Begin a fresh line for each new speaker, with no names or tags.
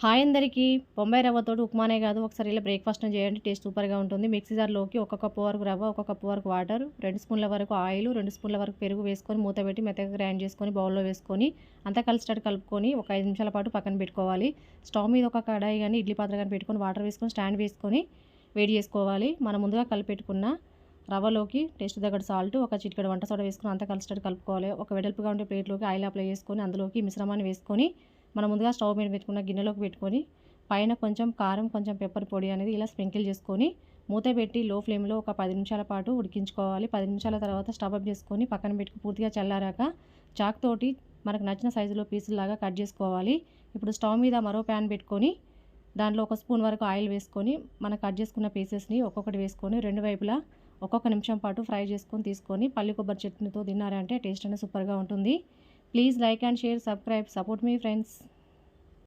Hi అందరికీ. బొంబాయి రవ్వతోటి ఉప్మానే కాదు, ఒకసారి ఇలా బ్రేక్ఫాస్ట్‌ని చేయండి. టేస్ట్ సూపర్‌గా ఉంటుంది. మిక్సీ జార్‌లోకి ఒక కప్పు వరకు రవ్వ, ఒక కప్పు వరకు వాటర్, 2 స్పూన్ల వరకు ఆయిల్, 2 స్పూన్ల వరకు పెరుగు వేసుకొని మూత పెట్టి మెత్తగా గ్రైండ్ చేసుకొని బౌల్‌లో వేసుకొని అంతా కలిసేటట్టు కలుపుకొని ఒక 5 నిమిషాల పాటు పక్కన పెట్టుకోవాలి. స్టవ్ మీద ఒక కడాయి గాని, ఇడ్లీ పాత్ర గాని పెట్టుకొని వాటర్ వేసుకొని స్టాండ్ వేసుకొని వేడి చేసుకోవాలి. మనం ముందుగా కలిపెట్టుకున్న రవ్వలోకి టేస్ట్ తగ్గట్టు సాల్ట్, ఒక చిటికెడు వంట సోడా వేసుకొని అంతా కలిసేటట్టు కలుపుకోవాలి. ఒక వెడల్పుగా ఉండే ప్లేట్‌లోకి ఆయిల్ అప్లై చేసుకొని అందులోకి మిశ్రమాన్ని వేసుకొని మనం ముందుగా స్టవ్ మీద పెట్టుకున్న గిన్నెలోకి పెట్టుకొని పైన కొంచెం కారం, కొంచెం పెప్పర్ పొడి అనేది ఇలా స్ప్రింకిల్ చేసుకొని మూత పెట్టి లో ఫ్లేమ్‌లో ఒక 10 నిమిషాల పాటు ఉడికించుకోవాలి. 10 నిమిషాల తర్వాత స్టవ్ ఆఫ్ చేసుకొని పక్కన పెట్టుకు పూర్తిగా చల్లారాక చాక్ తోటి మనకు నచ్చిన సైజులో పీసుల్లాగా కట్ చేసుకోవాలి. ఇప్పుడు స్టవ్ మీద మరో ప్యాన్ పెట్టుకొని దాంట్లో ఒక స్పూన్ వరకు ఆయిల్ వేసుకొని మనం కట్ చేసుకున్న పీసెస్‌ని ఒక్కొక్కటి వేసుకొని రెండు వైపులా ఒక్కొక్క నిమిషం పాటు ఫ్రై చేసుకొని తీసుకొని పల్లి కొబ్బరి చట్నీతో తిన్నారంటే టేస్ట్ అనేది సూపర్‌గా ఉంటుంది. Please like and share, subscribe, support me friends.